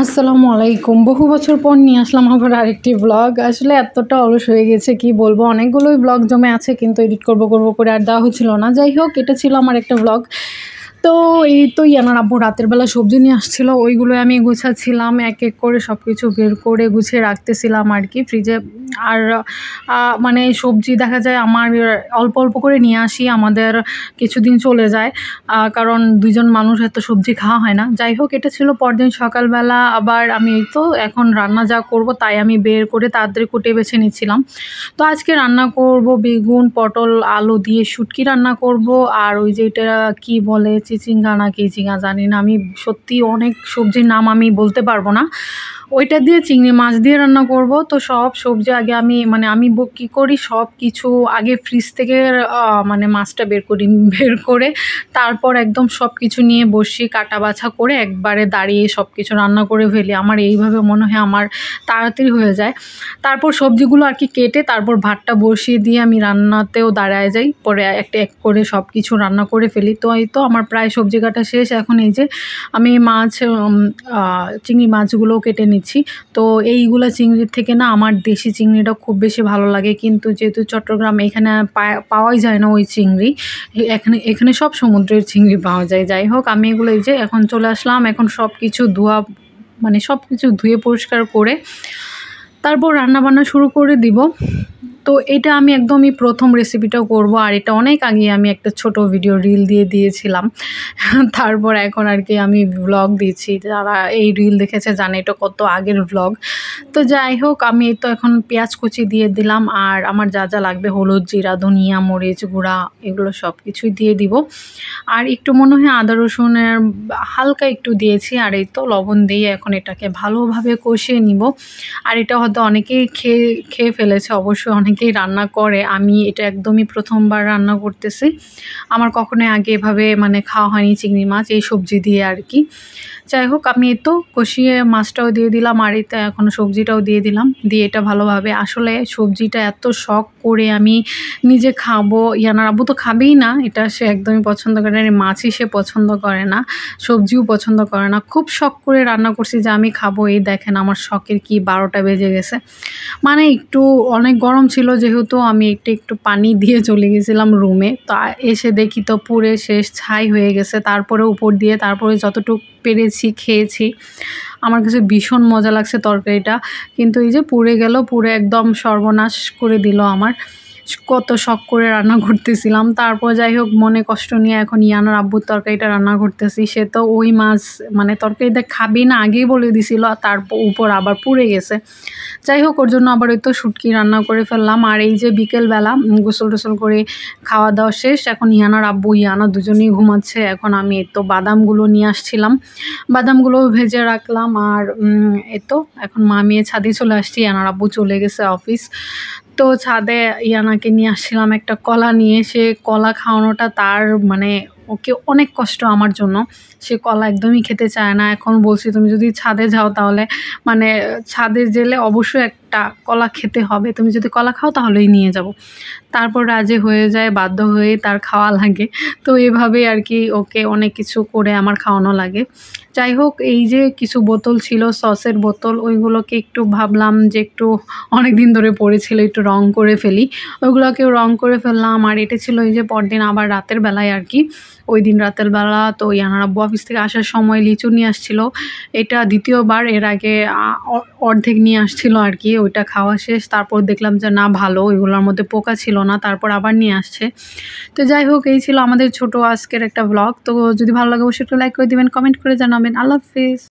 আসসালামু আলাইকুম। বহু বছর পর নিয়ে আসলাম আবার আরেকটি ব্লগ। আসলে এতটা অলস হয়ে গেছে কি বলবো, অনেকগুলোই ব্লগ জমে আছে কিন্তু এডিট করব করে আর দেওয়া হচ্ছিল না। যাই হোক, এটা ছিল আমার একটা ব্লগ। তো এই তো ইয়ানার আব্বু রাতের বেলা সবজি নিয়ে আসছিল, ওইগুলো আমি গুছাচ্ছিলাম, এক এক করে সব কিছু বের করে গুছিয়ে রাখতেছিলাম আর কি ফ্রিজে। আর মানে সবজি দেখা যায় আমার অল্প অল্প করে নিয়ে আসি, আমাদের কিছুদিন চলে যায়, কারণ দুইজন মানুষ এত সবজি খাওয়া হয় না। যাই হোক, এটা ছিল পরদিন সকালবেলা। আবার আমি এই তো এখন রান্না যা করব তাই আমি বের করে তাড়াতাড়ি কুটে বেছে নিচ্ছিলাম। তো আজকে রান্না করব বেগুন, পটল, আলু দিয়ে শুটকি রান্না করব। আর ওই যে এটা কী বলে, চিচিঙ্গা না কি চিঙ্গা জানি না, আমি সত্যি অনেক সবজির নাম আমি বলতে পারবো না। ওইটা দিয়ে চিংড়ি মাছ দিয়ে রান্না করব। তো সব সবজি আগে আমি কী করি, সব কিছু আগে ফ্রিজ থেকে মানে মাছটা বের করে তারপর একদম সব কিছু নিয়ে বসি, কাটা বাছা করে একবারে দাঁড়িয়ে সব কিছু রান্না করে ফেলি। আমার এইভাবে মনে হয় আমার তাড়াতাড়ি হয়ে যায়। তারপর সবজিগুলো আর কি কেটে তারপর ভাতটা বসিয়ে দিয়ে আমি রান্নাতেও দাঁড়ায় যাই, পরে একটা এক করে সব কিছু রান্না করে ফেলি। তো এই তো আমার প্রায় সবজি কাটা শেষ। এখন এই যে আমি চিংড়ি মাছগুলোও কেটে নিচ্ছি। তো এইগুলা চিংড়ির থেকে না আমার দেশি চিংড়িটা খুব বেশি ভালো লাগে, কিন্তু যেহেতু চট্টগ্রাম এখানে পাওয়াই যায় না ওই চিংড়ি, এখানে সব সমুদ্রের চিংড়ি পাওয়া যায়। যাই হোক, আমি এগুলো এই যে এখন চলে আসলাম, এখন সব কিছু সব কিছু ধুয়ে পরিষ্কার করে তারপর রান্নাবান্না শুরু করে দিব। তো এটা আমি একদমই প্রথম রেসিপিটাও করব, আর এটা অনেক আগে আমি একটা ছোট ভিডিও রিল দিয়েছিলাম। তারপর এখন আর কি আমি ব্লগ দিচ্ছি, যারা এই রিল দেখেছে জানে এটা কত আগের ব্লগ। তো যাই হোক, আমি তো এখন পেঁয়াজ কুচি দিয়ে দিলাম, আর আমার যা যা লাগবে হলুদ, জিরা, ধনিয়া, মরিচ গুঁড়া, এগুলো সব কিছুই দিয়ে দিব। আর একটু মনে হয় আদা রসুনের হালকা একটু দিয়েছি, আর এই তো লবণ দিয়ে এখন এটাকে ভালোভাবে কষিয়ে নিব। আর এটা হয়তো অনেকেই খেয়ে ফেলেছে, অবশ্যই অনেকেই রান্না করে, আমি এটা একদমই প্রথমবার রান্না করতেছি। আমার কখনোই আগে এভাবে খাওয়া হয়নি চিংড়ি মাছ এই সবজি দিয়ে আর কি। যাই হোক, আমি এই তো কষিয়ে মাছটাও দিয়ে দিলাম, আর এতে এখন সবজিটাও দিয়ে দিলাম, দিয়ে এটা ভালোভাবে, আসলে সবজিটা এত শখ করে আমি নিজে খাবো, ইয়ানার আব্বু তো খাবেই না, এটা সে একদমই পছন্দ করে না, মাছই সে পছন্দ করে না, সবজিও পছন্দ করে না। খুব শখ করে রান্না করছি যে আমি খাবো, এই দেখেন আমার শখের কি 12টা বেজে গেছে। একটু অনেক গরম ছিল, যেহেতু আমি একটু পানি দিয়ে চলে গেছিলাম রুমে, তো এসে দেখি তো পুরে শেষ ছাই হয়ে গেছে। তারপরে উপর দিয়ে তারপরে যতটুকু পেরেছি খেয়েছি। আমার কাছে ভীষণ মজা লাগছে তরকারিটা, কিন্তু এই যে পুড়ে গেল, পুড়ে একদম সর্বনাশ করে দিল আমার। কত শখ করে রান্না করতেছিলাম। তারপর যাই হোক, মনে কষ্ট নিয়ে এখন ইয়ানার আব্বুর তরকারিটা রান্না করতেছি। সে তো ওই মাছ তরকারিটা খাবি না আগেই বলে দিছিল, তার উপর আবার পুড়ে গেছে। যাই হোক, ওর জন্য আবার ওই তো শুটকি রান্না করে ফেললাম। আর এই যে বিকেলবেলা গোসল টোসল করে খাওয়া দাওয়া শেষ, এখন ইয়ানার আব্বু ইয়ানা দুজনেই ঘুমাচ্ছে। এখন আমি এই তো বাদামগুলো নিয়ে আসছিলাম, বাদামগুলো ভেজে রাখলাম। আর এই তো এখন মা মেয়ে ছাদে চলে আসছি, ইয়ানার আব্বু চলে গেছে অফিস। তো ছাদে ইয়ানাকে নিয়ে আসছিলাম একটা কলা নিয়ে, সে কলা খাওয়ানোটা তার ওকে অনেক কষ্ট আমার জন্য। সে কলা একদমই খেতে চায় না। এখন বলছি তুমি যদি ছাদে যাও তাহলে ছাদে গেলে অবশ্যই একটা কলা খেতে হবে, তুমি যদি কলা খাও তাহলেই নিয়ে যাব। তারপর রাজি হয়ে যায়, বাধ্য হয়ে তার খাওয়া লাগে। তো এভাবেই আর কি ওকে অনেক কিছু করে আমার খাওয়ানো লাগে। যাই হোক, এই যে কিছু বোতল ছিল, সসের বোতল, ওইগুলোকে একটু ভাবলাম যে একটু অনেক দিন ধরে পড়েছিল, একটু রং করে ফেলি, ওইগুলোকেও রং করে ফেললাম। আর এটা ছিল এই যে পরদিন আবার রাতের বেলায় আর কি, ওই দিন রাতের বেলা তো ইয়ানার আব্বু অফিস থেকে আসার সময় লিচু নিয়ে আসছিল। এটা দ্বিতীয়বার, এর আগে অর্ধেক নিয়ে আসছিল আর কি, ওইটা খাওয়া শেষ। তারপর দেখলাম যে না ভালো, ওইগুলোর মধ্যে পোকা ছিল না, তারপর আবার নিয়ে আসছে। তো যাই হোক, এই ছিল আমাদের ছোট আজকের একটা ব্লগ। তো যদি ভালো লাগে অবশ্যই একটু লাইক করে দিবেন, কমেন্ট করে জানাবেন। আল্লাহ হাফিজ।